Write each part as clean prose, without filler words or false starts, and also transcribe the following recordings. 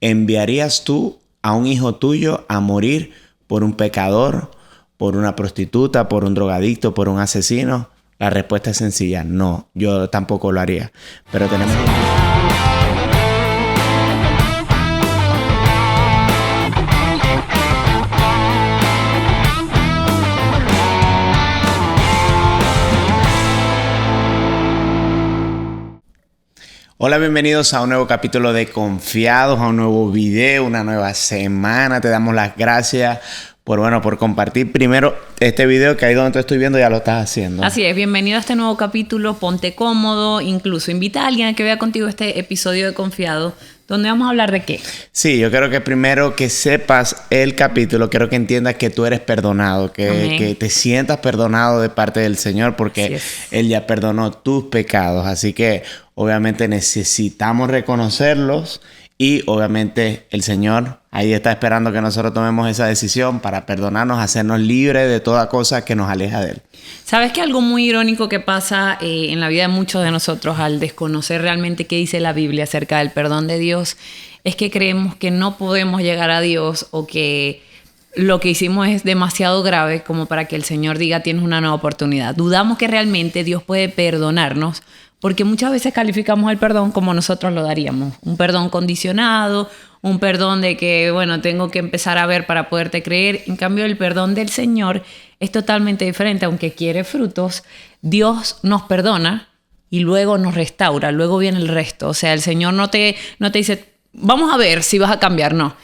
¿enviarías tú a un hijo tuyo a morir por un pecador, por una prostituta, por un drogadicto, por un asesino? La respuesta es sencilla, no, yo tampoco lo haría. Pero tenemos... Hola, bienvenidos a un nuevo capítulo de Confiados, a un nuevo video, una nueva semana. Te damos las gracias por compartir primero este video, que ahí donde te estoy viendo ya lo estás haciendo. Así es, bienvenido a este nuevo capítulo, ponte cómodo, incluso invita a alguien a que vea contigo este episodio de Confiado, donde vamos a hablar de qué. Sí, yo quiero que primero que sepas el capítulo, quiero que entiendas que tú eres perdonado, que te sientas perdonado de parte del Señor, porque Él ya perdonó tus pecados. Así que obviamente necesitamos reconocerlos y obviamente el Señor ahí está esperando que nosotros tomemos esa decisión para perdonarnos, hacernos libres de toda cosa que nos aleja de Él. ¿Sabes que algo muy irónico que pasa en la vida de muchos de nosotros al desconocer realmente qué dice la Biblia acerca del perdón de Dios? Es que creemos que no podemos llegar a Dios o que lo que hicimos es demasiado grave como para que el Señor diga tienes una nueva oportunidad. Dudamos que realmente Dios puede perdonarnos, porque muchas veces calificamos el perdón como nosotros lo daríamos. Un perdón condicionado, un perdón de que, bueno, tengo que empezar a ver para poderte creer. En cambio, el perdón del Señor es totalmente diferente. Aunque quiere frutos, Dios nos perdona y luego nos restaura. Luego viene el resto. O sea, el Señor no te dice, vamos a ver si vas a cambiar. No.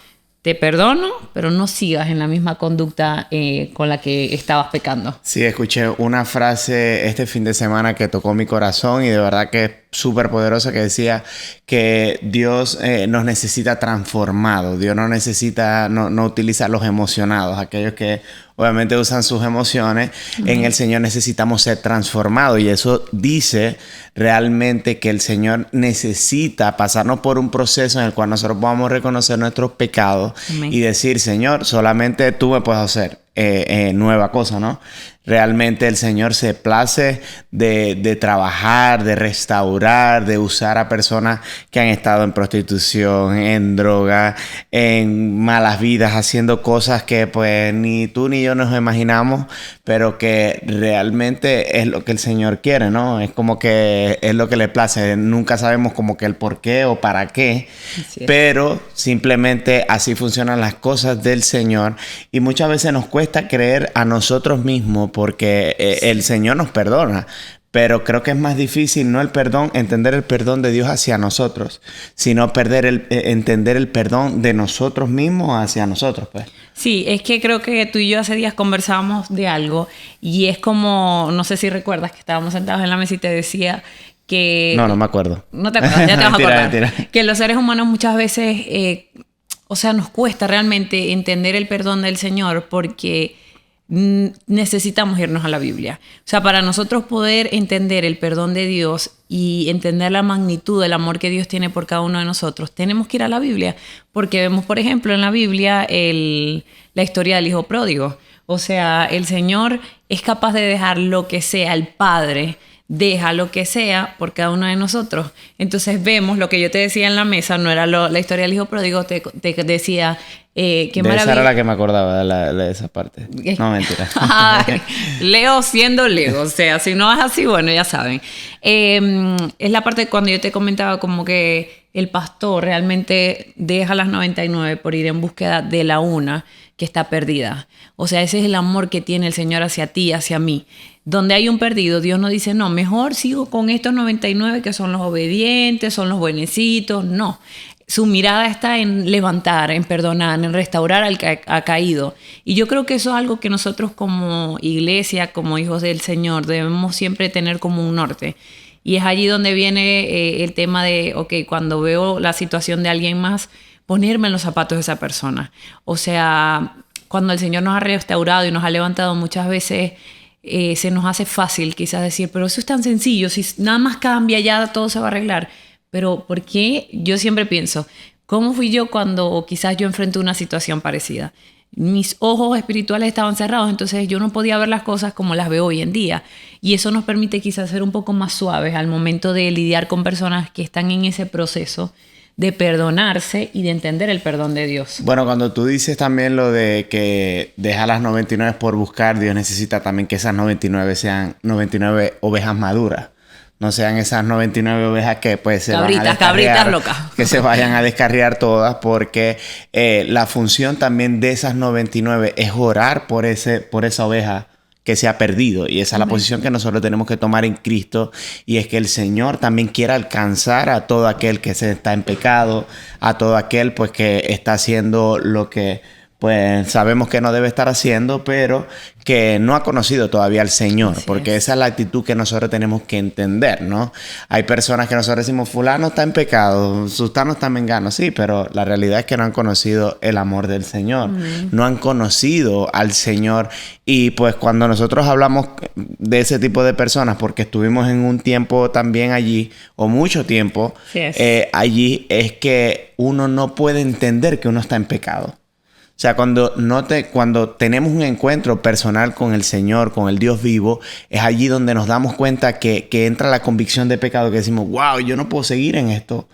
Te perdono, pero no sigas en la misma conducta con la que estabas pecando. Sí, escuché una frase este fin de semana que tocó mi corazón y de verdad que es súper poderosa, que decía que Dios nos necesita transformados. Dios no necesita, no utiliza los emocionados, aquellos que obviamente usan sus emociones. En el Señor necesitamos ser transformados, y eso dice realmente que el Señor necesita pasarnos por un proceso en el cual nosotros podamos reconocer nuestros pecados. Amén. Y decir, Señor, solamente tú me puedes hacer nueva cosa, ¿no? Realmente el Señor se place de trabajar, de restaurar, de usar a personas que han estado en prostitución, en droga, en malas vidas, haciendo cosas que pues ni tú ni yo nos imaginamos, pero que realmente es lo que el Señor quiere, ¿no? Es como que es lo que le place. Nunca sabemos como que el por qué o para qué, pero simplemente así funcionan las cosas del Señor, y muchas veces nos cuesta creer a nosotros mismos porque el Señor nos perdona. Pero creo que es más difícil no entender el perdón de Dios hacia nosotros, sino entender el perdón de nosotros mismos hacia nosotros, pues. Sí, es que creo que tú y yo hace días conversábamos de algo, y es como, no sé si recuerdas que estábamos sentados en la mesa y te decía que... No me acuerdo. No te acuerdas, ya te vas a acordar. Mentira. Que los seres humanos muchas veces, nos cuesta realmente entender el perdón del Señor porque necesitamos irnos a la Biblia. O sea, para nosotros poder entender el perdón de Dios y entender la magnitud del amor que Dios tiene por cada uno de nosotros, tenemos que ir a la Biblia, porque vemos, por ejemplo, en la Biblia la historia del hijo pródigo. O sea, el Señor es capaz de dejar lo que sea, el Padre deja lo que sea por cada uno de nosotros. Entonces vemos lo que yo te decía en la mesa, no era la historia del hijo pródigo, te decía qué maravilla. Esa era la que me acordaba de esa parte. No, mentira. Ay, Leo siendo Leo, o sea, si no es así, bueno, ya saben. Es la parte cuando yo te comentaba como que el pastor realmente deja las 99 por ir en búsqueda de la una que está perdida. O sea, ese es el amor que tiene el Señor hacia ti, hacia mí. Donde hay un perdido, Dios no dice, no, mejor sigo con estos 99 que son los obedientes, son los buenecitos. No, su mirada está en levantar, en perdonar, en restaurar al que ha caído. Y yo creo que eso es algo que nosotros como iglesia, como hijos del Señor, debemos siempre tener como un norte. Y es allí donde viene el tema de, cuando veo la situación de alguien más, ponerme en los zapatos de esa persona. O sea, cuando el Señor nos ha restaurado y nos ha levantado, muchas veces se nos hace fácil quizás decir, pero eso es tan sencillo, si nada más cambia ya todo se va a arreglar. Pero ¿por qué? Yo siempre pienso, ¿cómo fui yo cuando quizás yo enfrenté una situación parecida? Mis ojos espirituales estaban cerrados, entonces yo no podía ver las cosas como las veo hoy en día. Y eso nos permite quizás ser un poco más suaves al momento de lidiar con personas que están en ese proceso de perdonarse y de entender el perdón de Dios. Bueno, cuando tú dices también lo de que deja las 99 por buscar, Dios necesita también que esas 99 sean 99 ovejas maduras. No sean esas 99 ovejas que pues se van a descarriar, cabritas locas. que se vayan a descarriar todas, porque la función también de esas 99 es orar por esa oveja que se ha perdido. Y esa es la posición que nosotros tenemos que tomar en Cristo. Y es que el Señor también quiere alcanzar a todo aquel que se está en pecado, a todo aquel pues que está haciendo lo que pues sabemos que no debe estar haciendo, pero que no ha conocido todavía al Señor, porque esa es la actitud que nosotros tenemos que entender, ¿no? Hay personas que nosotros decimos, fulano está en pecado, sultano está mengano, sí, pero la realidad es que no han conocido el amor del Señor, no han conocido al Señor. Y pues cuando nosotros hablamos de ese tipo de personas, porque estuvimos en un tiempo también allí, o mucho tiempo, allí, es que uno no puede entender que uno está en pecado. O sea, cuando tenemos un encuentro personal con el Señor, con el Dios vivo, es allí donde nos damos cuenta que entra la convicción de pecado, que decimos, wow, yo no puedo seguir en esto.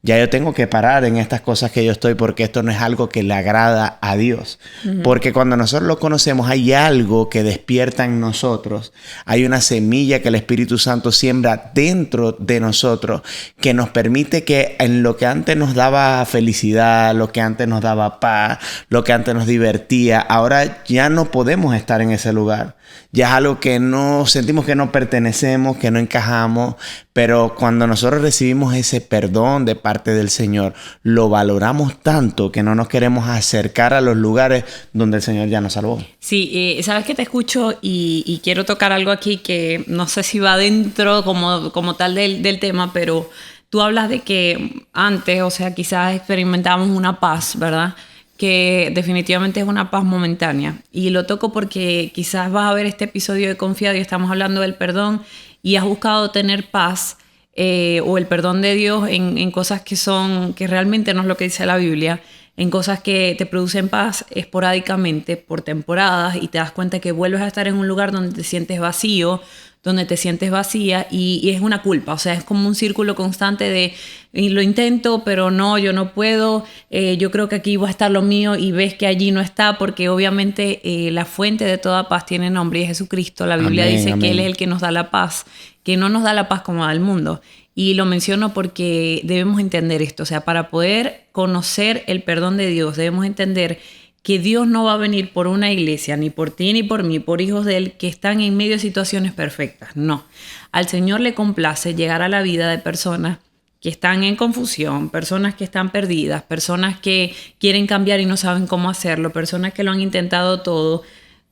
Ya yo tengo que parar en estas cosas que yo estoy, porque esto no es algo que le agrada a Dios. Porque cuando nosotros lo conocemos, hay algo que despierta en nosotros. Hay una semilla que el Espíritu Santo siembra dentro de nosotros, que nos permite que en lo que antes nos daba felicidad, lo que antes nos daba paz, lo que antes nos divertía, ahora ya no podemos estar en ese lugar. Ya es algo que no sentimos que no pertenecemos, que no encajamos, pero cuando nosotros recibimos ese perdón de parte del Señor, lo valoramos tanto que no nos queremos acercar a los lugares donde el Señor ya nos salvó. Sí, sabes que te escucho y quiero tocar algo aquí que no sé si va dentro como tal del tema, pero tú hablas de que antes, o sea, quizás experimentábamos una paz, ¿verdad? Que definitivamente es una paz momentánea. Y lo toco porque quizás vas a ver este episodio de Confiado y estamos hablando del perdón y has buscado tener paz o el perdón de Dios en cosas que realmente no es lo que dice la Biblia, en cosas que te producen paz esporádicamente por temporadas y te das cuenta que vuelves a estar en un lugar donde te sientes vacío, donde te sientes vacía y es una culpa, o sea, es como un círculo constante de y lo intento, pero no, yo no puedo, yo creo que aquí va a estar lo mío y ves que allí no está, porque obviamente la fuente de toda paz tiene nombre y es Jesucristo. La Biblia dice que Él es el que nos da la paz, que no nos da la paz como da el mundo. Y lo menciono porque debemos entender esto, o sea, para poder conocer el perdón de Dios, debemos entender que Dios no va a venir por una iglesia, ni por ti ni por mí, por hijos de Él que están en medio de situaciones perfectas. No. Al Señor le complace llegar a la vida de personas que están en confusión, personas que están perdidas, personas que quieren cambiar y no saben cómo hacerlo, personas que lo han intentado todo.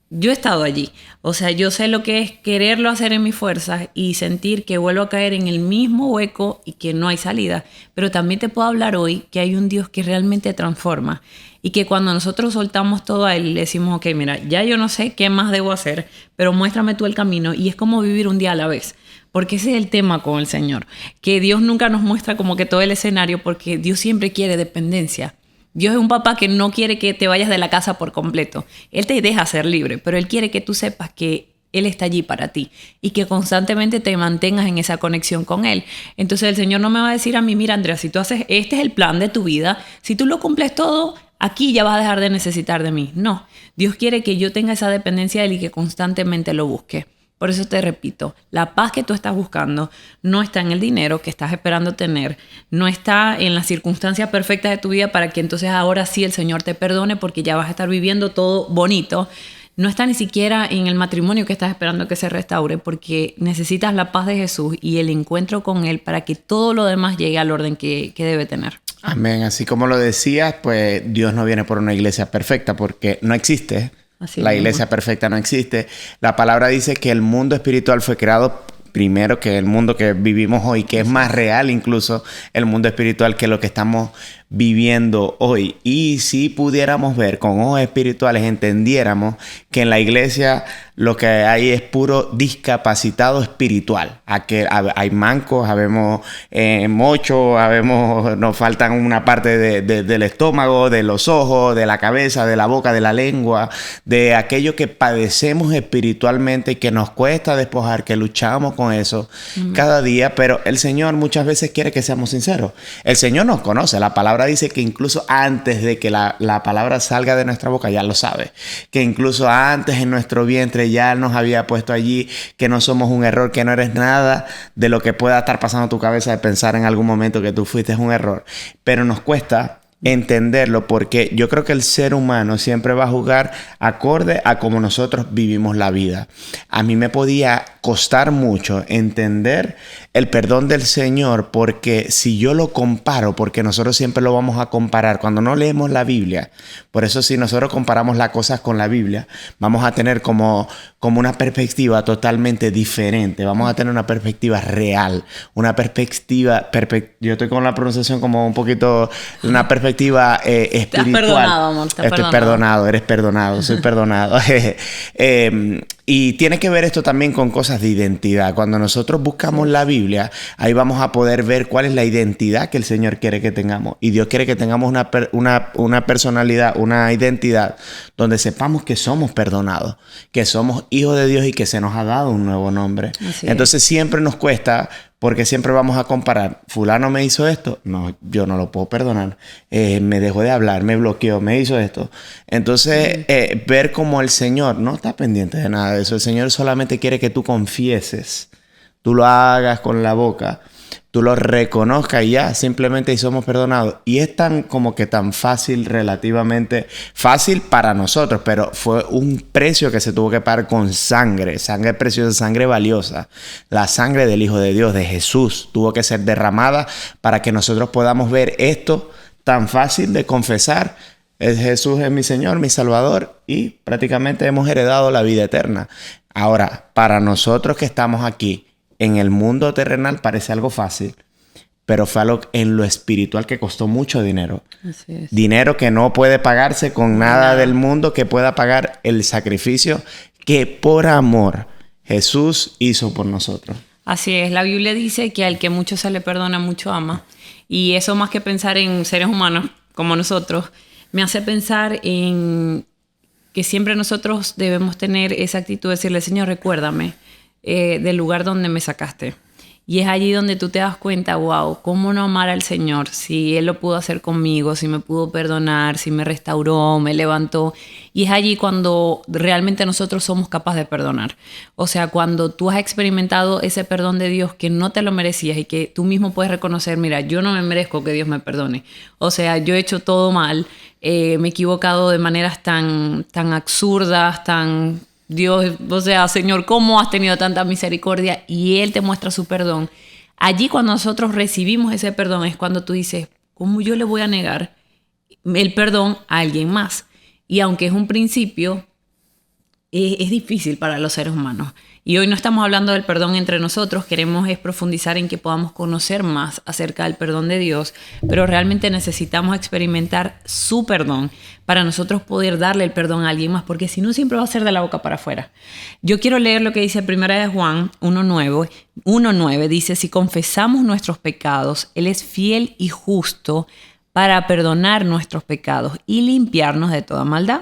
Yo he estado allí. O sea, yo sé lo que es quererlo hacer en mis fuerzas y sentir que vuelvo a caer en el mismo hueco y que no hay salida. Pero también te puedo hablar hoy que hay un Dios que realmente transforma y que cuando nosotros soltamos todo a Él y le decimos, ok, mira, ya yo no sé qué más debo hacer, pero muéstrame tú el camino, y es como vivir un día a la vez. Porque ese es el tema con el Señor, que Dios nunca nos muestra como que todo el escenario, porque Dios siempre quiere dependencia. Dios es un papá que no quiere que te vayas de la casa por completo. Él te deja ser libre, pero Él quiere que tú sepas que Él está allí para ti y que constantemente te mantengas en esa conexión con Él. Entonces el Señor no me va a decir a mí, mira Andrea, si tú haces, este es el plan de tu vida, si tú lo cumples todo, aquí ya vas a dejar de necesitar de mí. No, Dios quiere que yo tenga esa dependencia de Él y que constantemente lo busque. Por eso te repito, la paz que tú estás buscando no está en el dinero que estás esperando tener, no está en las circunstancias perfectas de tu vida para que entonces ahora sí el Señor te perdone porque ya vas a estar viviendo todo bonito. No está ni siquiera en el matrimonio que estás esperando que se restaure, porque necesitas la paz de Jesús y el encuentro con Él para que todo lo demás llegue al orden que debe tener. Amén. Así como lo decías, pues Dios no viene por una iglesia perfecta porque no existe. La iglesia perfecta no existe. La palabra dice que el mundo espiritual fue creado primero que el mundo que vivimos hoy, que es más real incluso el mundo espiritual que lo que estamos viviendo hoy. Y si pudiéramos ver con ojos espirituales, entendiéramos que en la iglesia lo que hay es puro discapacitado espiritual. Hay mancos, habemos mochos, nos faltan una parte del estómago, de los ojos, de la cabeza, de la boca, de la lengua, de aquello que padecemos espiritualmente y que nos cuesta despojar, que luchamos con eso cada día. Pero el Señor muchas veces quiere que seamos sinceros. El Señor nos conoce. La palabra dice que incluso antes de que la palabra salga de nuestra boca, ya lo sabe. Que incluso antes en nuestro vientre ya nos había puesto allí, que no somos un error, que no eres nada de lo que pueda estar pasando en tu cabeza de pensar en algún momento que tú fuiste un error. Pero nos cuesta entenderlo, porque yo creo que el ser humano siempre va a jugar acorde a cómo nosotros vivimos la vida. A mí me podía costar mucho entender el perdón del Señor, porque si yo lo comparo, porque nosotros siempre lo vamos a comparar cuando no leemos la Biblia. Por eso si nosotros comparamos las cosas con la Biblia, vamos a tener como una perspectiva totalmente diferente. Vamos a tener una perspectiva real, una perspectiva, yo estoy con la pronunciación como un poquito, una perspectiva espiritual. Estás perdonado, amor. Estoy perdonado, eres perdonado, soy perdonado. Y tiene que ver esto también con cosas de identidad. Cuando nosotros buscamos la Biblia, ahí vamos a poder ver cuál es la identidad que el Señor quiere que tengamos. Y Dios quiere que tengamos una personalidad, una identidad donde sepamos que somos perdonados, que somos hijos de Dios y que se nos ha dado un nuevo nombre. Entonces siempre nos cuesta, porque siempre vamos a comparar. Fulano me hizo esto. No, yo no lo puedo perdonar. Me dejó de hablar, me bloqueó, me hizo esto. Entonces, ver cómo el Señor no está pendiente de nada de eso. El Señor solamente quiere que tú confieses. Tú lo hagas con la boca. Tú lo reconozcas y ya, simplemente y somos perdonados. Y es tan fácil, relativamente fácil para nosotros, pero fue un precio que se tuvo que pagar con sangre preciosa, sangre valiosa. La sangre del Hijo de Dios, de Jesús, tuvo que ser derramada para que nosotros podamos ver esto tan fácil de confesar. Jesús es mi Señor, mi Salvador, y prácticamente hemos heredado la vida eterna. Ahora, para nosotros que estamos aquí, en el mundo terrenal parece algo fácil, pero fue algo en lo espiritual que costó mucho dinero. Así es. Dinero que no puede pagarse con nada del mundo que pueda pagar el sacrificio que por amor Jesús hizo por nosotros. Así es. La Biblia dice que al que mucho se le perdona, mucho ama. Y eso, más que pensar en seres humanos como nosotros, me hace pensar en que siempre nosotros debemos tener esa actitud de decirle: Señor, recuérdame del lugar donde me sacaste. Y es allí donde tú te das cuenta, wow, cómo no amar al Señor, si Él lo pudo hacer conmigo, si me pudo perdonar, si me restauró, me levantó. Y es allí cuando realmente nosotros somos capaces de perdonar. O sea, cuando tú has experimentado ese perdón de Dios que no te lo merecías y que tú mismo puedes reconocer: mira, yo no me merezco que Dios me perdone. O sea, yo he hecho todo mal, me he equivocado de maneras tan absurdas, tan... Dios, o sea, Señor, ¿cómo has tenido tanta misericordia? Y Él te muestra su perdón. Allí, cuando nosotros recibimos ese perdón, es cuando tú dices: ¿cómo yo le voy a negar el perdón a alguien más? Y aunque es un principio, es difícil para los seres humanos. Y hoy no estamos hablando del perdón entre nosotros, queremos profundizar en que podamos conocer más acerca del perdón de Dios, pero realmente necesitamos experimentar su perdón para nosotros poder darle el perdón a alguien más, porque si no, siempre va a ser de la boca para afuera. Yo quiero leer lo que dice 1 Juan 1:9, dice: si confesamos nuestros pecados, Él es fiel y justo para perdonar nuestros pecados y limpiarnos de toda maldad.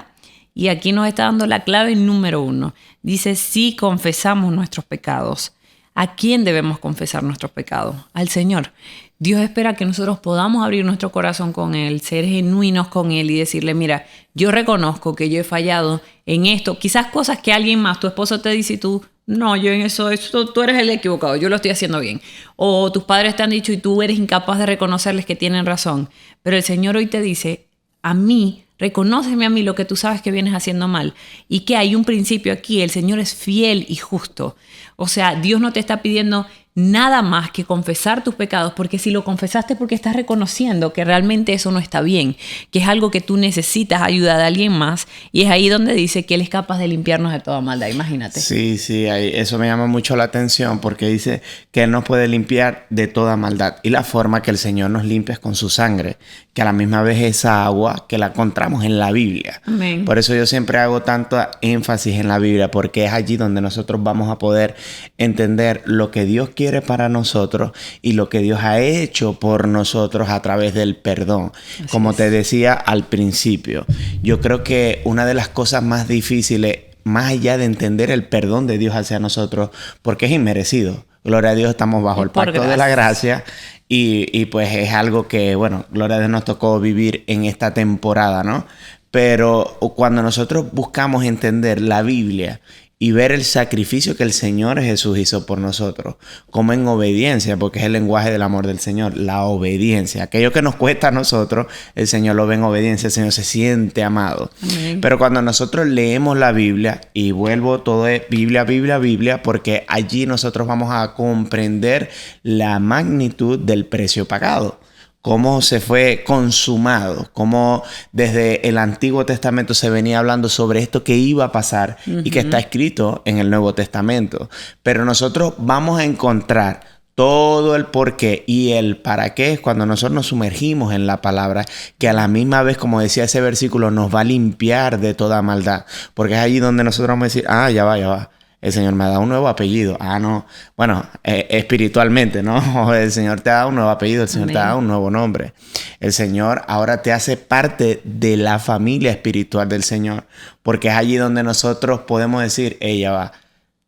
Y aquí nos está dando la clave número 1. Dice: si confesamos nuestros pecados. ¿A quién debemos confesar nuestros pecados? Al Señor. Dios espera que nosotros podamos abrir nuestro corazón con Él, ser genuinos con Él y decirle: mira, yo reconozco que yo he fallado en esto. Quizás cosas que alguien más, tu esposo te dice y tú: no, yo en eso tú eres el equivocado, yo lo estoy haciendo bien. O tus padres te han dicho y tú eres incapaz de reconocerles que tienen razón. Pero el Señor hoy te dice: a mí, reconóceme a mí lo que tú sabes que vienes haciendo mal. Y que hay un principio aquí: el Señor es fiel y justo. O sea, Dios no te está pidiendo nada más que confesar tus pecados, porque si lo confesaste porque estás reconociendo que realmente eso no está bien, que es algo que tú necesitas ayuda de alguien más, y es ahí donde dice que Él es capaz de limpiarnos de toda maldad, imagínate. Sí, sí, eso me llama mucho la atención porque dice que Él nos puede limpiar de toda maldad y la forma que el Señor nos limpia es con su sangre, que a la misma vez esa agua que la encontramos en la Biblia. Amén. Por eso yo siempre hago tanto énfasis en la Biblia, porque es allí donde nosotros vamos a poder entender lo que Dios quiere para nosotros y lo que Dios ha hecho por nosotros a través del perdón. Como te decía al principio, yo creo que una de las cosas más difíciles, más allá de entender el perdón de Dios hacia nosotros, porque es inmerecido. Gloria a Dios, estamos bajo el pacto de la gracia y pues es algo que, bueno, gloria a Dios nos tocó vivir en esta temporada, ¿no? Pero cuando nosotros buscamos entender la Biblia y ver el sacrificio que el Señor Jesús hizo por nosotros, como en obediencia, porque es el lenguaje del amor del Señor, la obediencia. Aquello que nos cuesta a nosotros, el Señor lo ve en obediencia, el Señor se siente amado. Amén. Pero cuando nosotros leemos la Biblia, y vuelvo, todo es Biblia, Biblia, Biblia, porque allí nosotros vamos a comprender la magnitud del precio pagado. Cómo se fue consumado, cómo desde el Antiguo Testamento se venía hablando sobre esto que iba a pasar y que está escrito en el Nuevo Testamento. Pero nosotros vamos a encontrar todo el por qué y el para qué cuando nosotros nos sumergimos en la palabra, que a la misma vez, como decía ese versículo, nos va a limpiar de toda maldad. Porque es allí donde nosotros vamos a decir, ya va. El Señor me ha dado un nuevo apellido. No. Bueno, espiritualmente, ¿no? El Señor te ha dado un nuevo apellido. El Señor te ha dado un nuevo nombre. El Señor ahora te hace parte de la familia espiritual del Señor. Porque es allí donde nosotros podemos decir, ya va.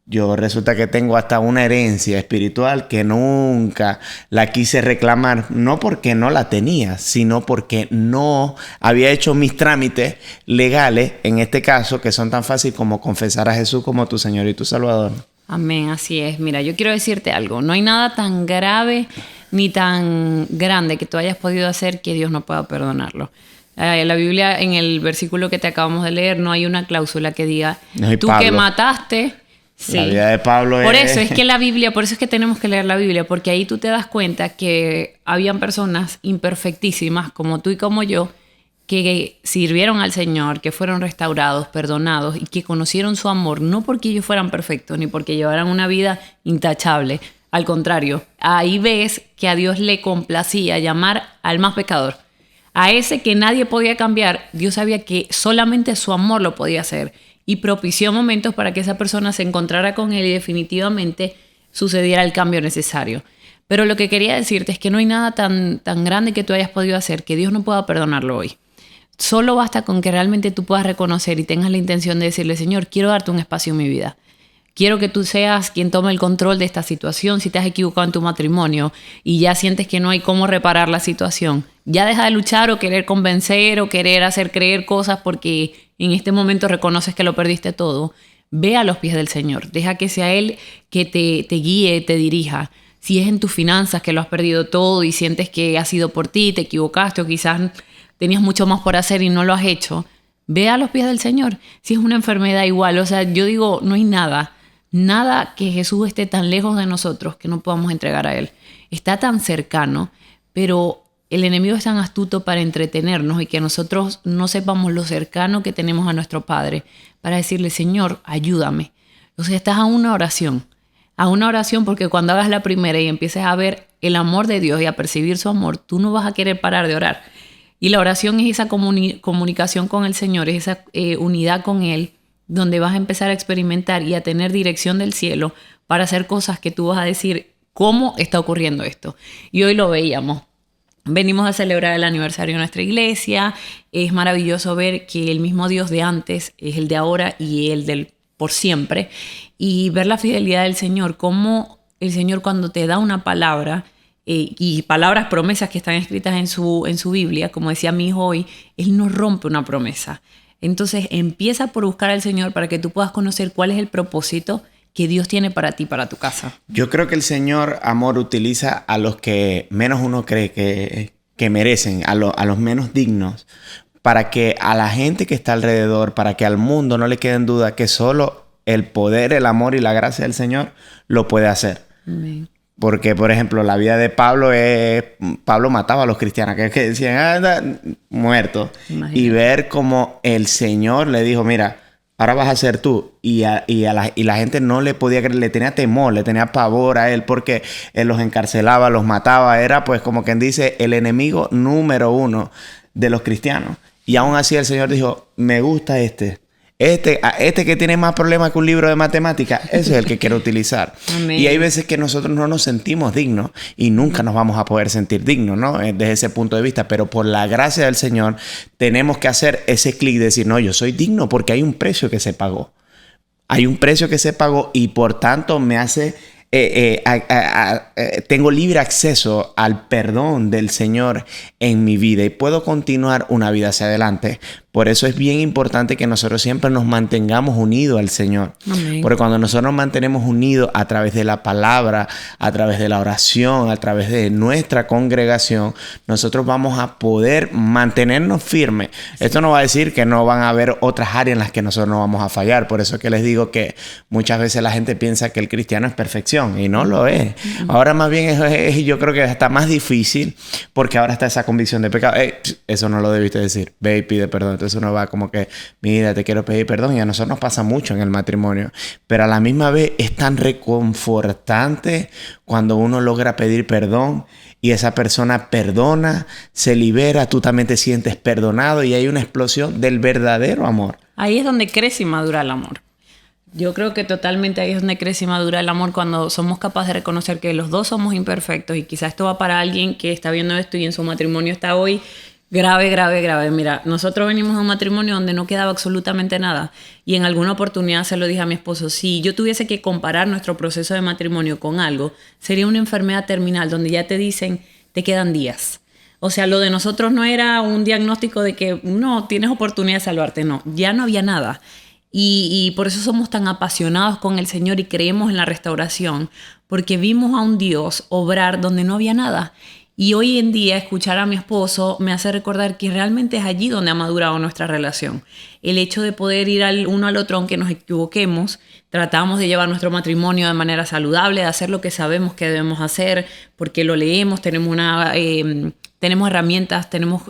Yo resulta que tengo hasta una herencia espiritual que nunca la quise reclamar, no porque no la tenía, sino porque no había hecho mis trámites legales, en este caso, que son tan fáciles como confesar a Jesús como tu Señor y tu Salvador. Amén, así es. Mira, yo quiero decirte algo. No hay nada tan grave ni tan grande que tú hayas podido hacer que Dios no pueda perdonarlo. En la Biblia, en el versículo que te acabamos de leer, no hay una cláusula que diga, tú Pablo, que mataste... Sí. La vida de Pablo por eso es que la Biblia, por eso es que tenemos que leer la Biblia, porque ahí tú te das cuenta que habían personas imperfectísimas como tú y como yo que sirvieron al Señor, que fueron restaurados, perdonados y que conocieron su amor, no porque ellos fueran perfectos ni porque llevaran una vida intachable. Al contrario, ahí ves que a Dios le complacía llamar al más pecador. A ese que nadie podía cambiar, Dios sabía que solamente su amor lo podía hacer. Y propició momentos para que esa persona se encontrara con Él y definitivamente sucediera el cambio necesario. Pero lo que quería decirte es que no hay nada tan grande que tú hayas podido hacer que Dios no pueda perdonarlo hoy. Solo basta con que realmente tú puedas reconocer y tengas la intención de decirle, Señor, quiero darte un espacio en mi vida. Quiero que tú seas quien tome el control de esta situación. Si te has equivocado en tu matrimonio y ya sientes que no hay cómo reparar la situación, ya deja de luchar o querer convencer o querer hacer creer cosas porque en este momento reconoces que lo perdiste todo. Ve a los pies del Señor. Deja que sea Él que te guíe, te dirija. Si es en tus finanzas que lo has perdido todo y sientes que ha sido por ti, te equivocaste o quizás tenías mucho más por hacer y no lo has hecho, ve a los pies del Señor. Si es una enfermedad igual, o sea, yo digo, no hay nada que Jesús esté tan lejos de nosotros que no podamos entregar a Él. Está tan cercano, pero el enemigo es tan astuto para entretenernos y que nosotros no sepamos lo cercano que tenemos a nuestro Padre para decirle, Señor, ayúdame. O sea, estás a una oración porque cuando hagas la primera y empieces a ver el amor de Dios y a percibir su amor, tú no vas a querer parar de orar. Y la oración es esa comunicación con el Señor, es esa unidad con Él, donde vas a empezar a experimentar y a tener dirección del cielo para hacer cosas que tú vas a decir, ¿cómo está ocurriendo esto? Y hoy lo veíamos. Venimos a celebrar el aniversario de nuestra iglesia. Es maravilloso ver que el mismo Dios de antes es el de ahora y el del por siempre. Y ver la fidelidad del Señor, cómo el Señor cuando te da una palabra y palabras, promesas que están escritas en su Biblia, como decía mi hijo hoy, Él no rompe una promesa. Entonces empieza por buscar al Señor para que tú puedas conocer cuál es el propósito que Dios tiene para ti, para tu casa. Yo creo que el Señor, amor, utiliza a los que menos uno cree que merecen, a los menos dignos, para que a la gente que está alrededor, para que al mundo no le quede en duda que solo el poder, el amor y la gracia del Señor lo puede hacer. Amén. Porque, por ejemplo, la vida de Pablo es... Pablo mataba a los cristianos, que decían, anda, muerto. Imagínate. Y ver cómo el Señor le dijo, mira, ahora vas a ser tú. Y la gente no le podía creer, le tenía temor, le tenía pavor a él, porque él los encarcelaba, los mataba. Era, pues, como quien dice, el enemigo número uno de los cristianos. Y aún así el Señor dijo, me gusta este que tiene más problemas que un libro de matemáticas, ese es el que quiero utilizar. Amén. Y hay veces que nosotros no nos sentimos dignos y nunca nos vamos a poder sentir dignos, ¿no? Desde ese punto de vista, pero por la gracia del Señor tenemos que hacer ese clic de decir, no, yo soy digno porque hay un precio que se pagó. Hay un precio que se pagó y por tanto me hace... tengo libre acceso al perdón del Señor en mi vida y puedo continuar una vida hacia adelante. Por eso es bien importante que nosotros siempre nos mantengamos unidos al Señor. Amén. Porque cuando nosotros nos mantenemos unidos a través de la palabra, a través de la oración, a través de nuestra congregación, nosotros vamos a poder mantenernos firmes. Esto no va a decir que no van a haber otras áreas en las que nosotros no vamos a fallar. Por eso es que les digo que muchas veces la gente piensa que el cristiano es perfección y no lo es. Ahora más bien yo creo que está más difícil porque ahora está esa convicción de pecado. Eso no lo debiste decir. Ve y pide perdón. Entonces uno va como que, mira, te quiero pedir perdón. Y a nosotros nos pasa mucho en el matrimonio. Pero a la misma vez es tan reconfortante cuando uno logra pedir perdón y esa persona perdona, se libera, tú también te sientes perdonado y hay una explosión del verdadero amor. Ahí es donde crece y madura el amor. Yo creo que totalmente ahí es donde crece y madura el amor, cuando somos capaces de reconocer que los dos somos imperfectos. Y quizás esto va para alguien que está viendo esto y en su matrimonio está hoy grave, grave, grave. Mira, nosotros venimos de un matrimonio donde no quedaba absolutamente nada. Y en alguna oportunidad se lo dije a mi esposo, si yo tuviese que comparar nuestro proceso de matrimonio con algo, sería una enfermedad terminal donde ya te dicen, te quedan días. O sea, lo de nosotros no era un diagnóstico de que no, tienes oportunidad de salvarte. No, ya no había nada. Y por eso somos tan apasionados con el Señor y creemos en la restauración, porque vimos a un Dios obrar donde no había nada. Y hoy en día escuchar a mi esposo me hace recordar que realmente es allí donde ha madurado nuestra relación. El hecho de poder ir uno al otro, aunque nos equivoquemos, tratamos de llevar nuestro matrimonio de manera saludable, de hacer lo que sabemos que debemos hacer, porque lo leemos, tenemos herramientas, tenemos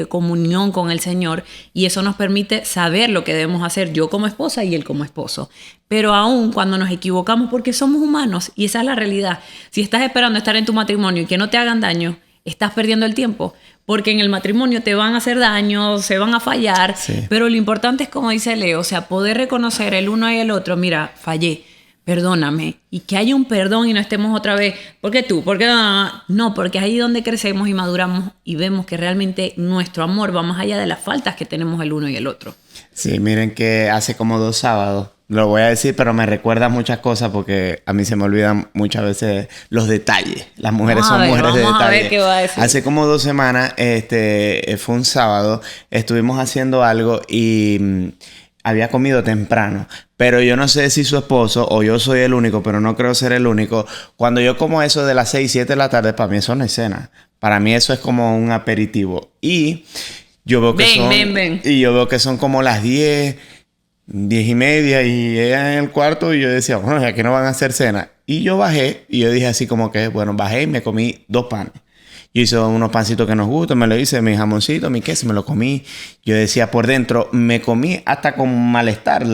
comunión con el Señor y eso nos permite saber lo que debemos hacer, yo como esposa y él como esposo. Pero aún cuando nos equivocamos, porque somos humanos y esa es la realidad. Si estás esperando estar en tu matrimonio y que no te hagan daño, estás perdiendo el tiempo. Porque en el matrimonio te van a hacer daño, se van a fallar. Sí. Pero lo importante es, como dice Leo, o sea, poder reconocer el uno y el otro. Mira, fallé, perdóname. Y que haya un perdón y no estemos otra vez. ¿Por qué tú? ¿Por qué no? No, porque es ahí donde crecemos y maduramos y vemos que realmente nuestro amor va más allá de las faltas que tenemos el uno y el otro. Sí, miren que hace como 2 sábados, lo voy a decir, pero me recuerda muchas cosas porque a mí se me olvidan muchas veces los detalles. Las mujeres son mujeres de vamos detalle. A ver qué va a decir. Hace como 2 semanas, fue un sábado, estuvimos haciendo algo y había comido temprano. Pero yo no sé si su esposo o yo soy el único, pero no creo ser el único. Cuando yo como eso de las 6, 7 de la tarde, para mí eso no es cena. Para mí eso es como un aperitivo. Y yo veo que y yo veo que son como las 10 y media y ella en el cuarto y yo decía, bueno, aquí no van a hacer cena. Y yo bajé y yo dije así como que, bueno, bajé y me comí 2 panes. Yo hice unos pancitos que nos gustan, me lo hice, mi jamoncito, mi queso, me lo comí. Yo decía por dentro, me comí hasta con malestar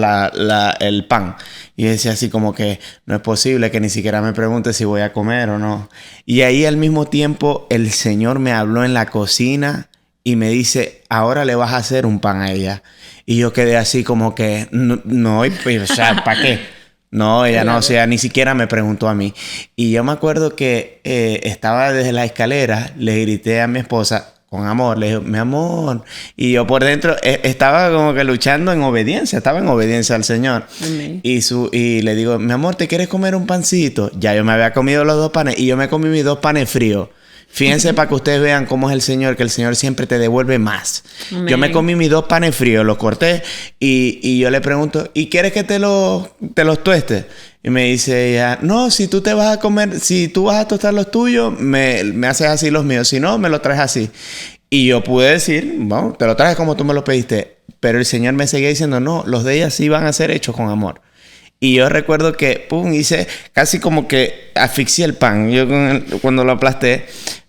el pan. Y yo decía así como que no es posible que ni siquiera me pregunte si voy a comer o no. Y ahí al mismo tiempo el Señor me habló en la cocina y me dice, ahora le vas a hacer un pan a ella. Y yo quedé así como que, no, o sea, ¿para qué? No, ella no, o sea, ni siquiera me preguntó a mí. Y yo me acuerdo que estaba desde la escalera, le grité a mi esposa con amor, le dije, mi amor. Y yo por dentro estaba como que luchando en obediencia, estaba en obediencia al Señor. Amén. Y le digo, mi amor, ¿te quieres comer un pancito? Ya yo me había comido los 2 panes y yo me comí mis 2 panes fríos. Fíjense para que ustedes vean cómo es el Señor, que el Señor siempre te devuelve más. Amén. Yo me comí mis 2 panes fríos, los corté y yo le pregunto, ¿y quieres que te los tueste? Y me dice ella, no, si tú te vas a comer, si tú vas a tostar los tuyos, me haces así los míos, si no, me los traes así. Y yo pude decir, bueno, te lo trajes como tú me lo pediste, pero el Señor me seguía diciendo, no, los de ella sí van a ser hechos con amor. Y yo recuerdo que, pum, hice casi como que asfixié el pan cuando lo aplasté.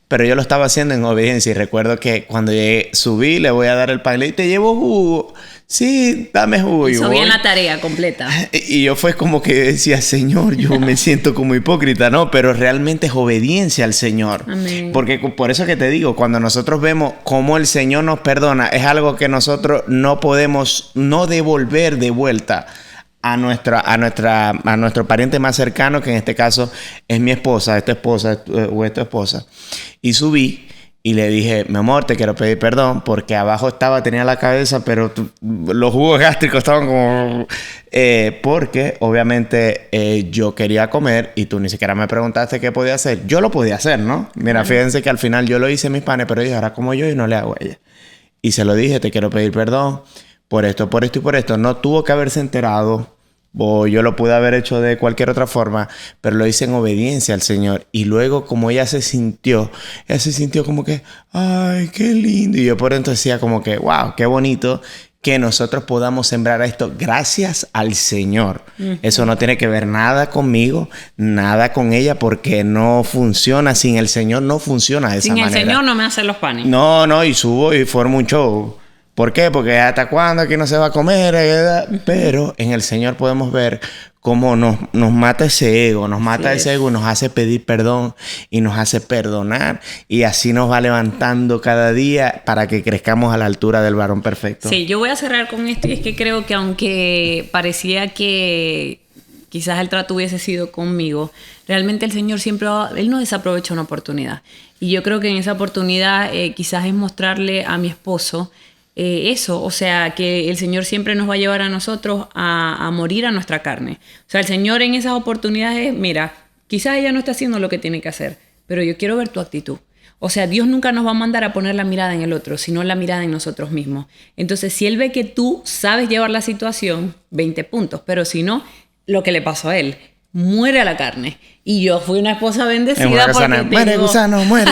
Pero yo lo estaba haciendo en obediencia. Y recuerdo que cuando llegué, subí, le voy a dar el pan. Le dije, ¿te llevo jugo? Sí, dame jugo. Hizo bien la tarea completa. Y yo fue como que decía, Señor, yo me siento como hipócrita, ¿no? Pero realmente es obediencia al Señor. Amén. Porque por eso que te digo, cuando nosotros vemos cómo el Señor nos perdona, es algo que nosotros no podemos no devolver de vuelta a nuestro pariente más cercano, que en este caso es mi esposa, esta esposa o esta esposa. Y subí y le dije, mi amor, te quiero pedir perdón porque abajo tenía la cabeza, pero los jugos gástricos estaban como... porque obviamente yo quería comer y tú ni siquiera me preguntaste qué podía hacer. Yo lo podía hacer, ¿no? Mira, fíjense que al final yo lo hice mis panes, pero dije, ahora como yo y no le hago a ella. Y se lo dije, te quiero pedir perdón por esto, por esto y por esto. No tuvo que haberse enterado. O yo lo pude haber hecho de cualquier otra forma, pero lo hice en obediencia al Señor. Y luego, como ella se sintió como que, ¡ay, qué lindo! Y yo por dentro decía como que, ¡wow, qué bonito! Que nosotros podamos sembrar esto gracias al Señor. Eso no tiene que ver nada conmigo, nada con ella, porque no funciona. Sin el Señor no funciona de esa manera. Sin el Señor no me hacen los panes. No, y subo y formo un show. ¿Por qué? Porque hasta cuándo aquí no se va a comer. Pero en el Señor podemos ver cómo nos mata ese ego, y nos hace pedir perdón y nos hace perdonar. Y así nos va levantando cada día para que crezcamos a la altura del varón perfecto. Sí, yo voy a cerrar con esto y es que creo que aunque parecía que quizás el trato hubiese sido conmigo, realmente el Señor siempre, Él no desaprovecha una oportunidad. Y yo creo que en esa oportunidad quizás es mostrarle a mi esposo eso, o sea, que el Señor siempre nos va a llevar a nosotros a morir a nuestra carne. O sea, el Señor en esas oportunidades, mira, quizás ella no está haciendo lo que tiene que hacer, pero yo quiero ver tu actitud. O sea, Dios nunca nos va a mandar a poner la mirada en el otro, sino la mirada en nosotros mismos. Entonces, si Él ve que tú sabes llevar la situación, 20 puntos, pero si no, lo que le pasó a Él, muere a la carne. Y yo fui una esposa bendecida porque muere gusano, muere.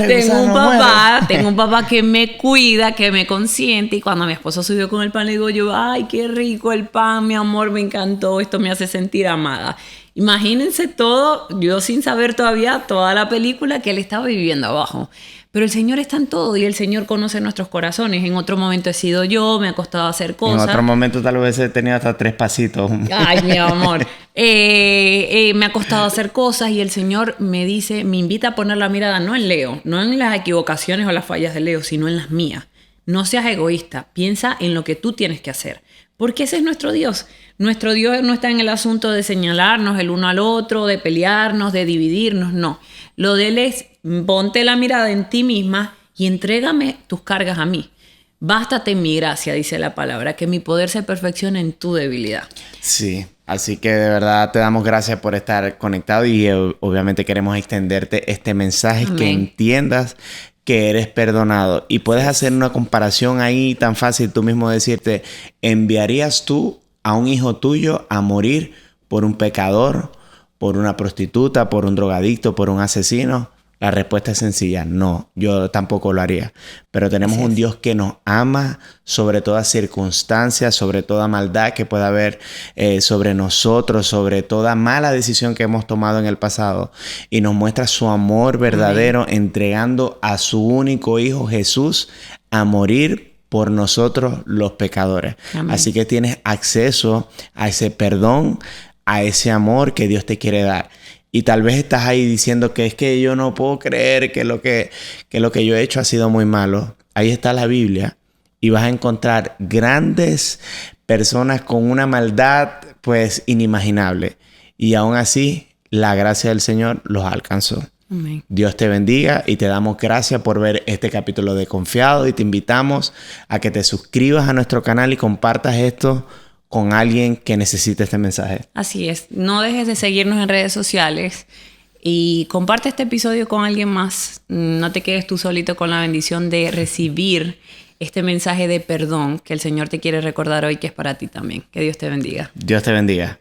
Tengo un papá que me cuida, que me consiente. Y cuando mi esposo subió con el pan, le digo yo, ay, qué rico el pan, mi amor, me encantó. Esto me hace sentir amada. Imagínense todo, yo sin saber todavía toda la película que él estaba viviendo abajo. Pero el Señor está en todo y el Señor conoce nuestros corazones. En otro momento he sido yo, me ha costado hacer cosas. En otro momento tal vez he tenido hasta 3 pasitos. Ay, mi amor. Me ha costado hacer cosas y el Señor me dice, me invita a poner la mirada no en Leo, no en las equivocaciones o las fallas de Leo, sino en las mías. No seas egoísta, piensa en lo que tú tienes que hacer. Porque ese es nuestro Dios. Nuestro Dios no está en el asunto de señalarnos el uno al otro, de pelearnos, de dividirnos, no. Lo de Él es, ponte la mirada en ti misma y entrégame tus cargas a mí. Bástate en mi gracia, dice la palabra, que mi poder se perfeccione en tu debilidad. Sí, así que de verdad te damos gracias por estar conectado y obviamente queremos extenderte este mensaje. Amén. Que entiendas que eres perdonado. Y puedes hacer una comparación ahí tan fácil, tú mismo decirte, ¿enviarías tú a un hijo tuyo a morir por un pecador, por una prostituta, por un drogadicto, por un asesino? La respuesta es sencilla, no, yo tampoco lo haría. Pero tenemos un Dios que nos ama sobre toda circunstancia, sobre toda maldad que pueda haber sobre nosotros, sobre toda mala decisión que hemos tomado en el pasado. Y nos muestra su amor verdadero, amén, entregando a su único Hijo Jesús a morir por nosotros los pecadores. Amén. Así que tienes acceso a ese perdón, a ese amor que Dios te quiere dar. Y tal vez estás ahí diciendo que es que yo no puedo creer que lo que yo he hecho ha sido muy malo. Ahí está la Biblia y vas a encontrar grandes personas con una maldad pues inimaginable. Y aún así la gracia del Señor los alcanzó. Amén. Dios te bendiga y te damos gracias por ver este capítulo de Confiado y te invitamos a que te suscribas a nuestro canal y compartas esto con alguien que necesite este mensaje. Así es. No dejes de seguirnos en redes sociales y comparte este episodio con alguien más. No te quedes tú solito con la bendición de recibir este mensaje de perdón que el Señor te quiere recordar hoy, que es para ti también. Que Dios te bendiga. Dios te bendiga.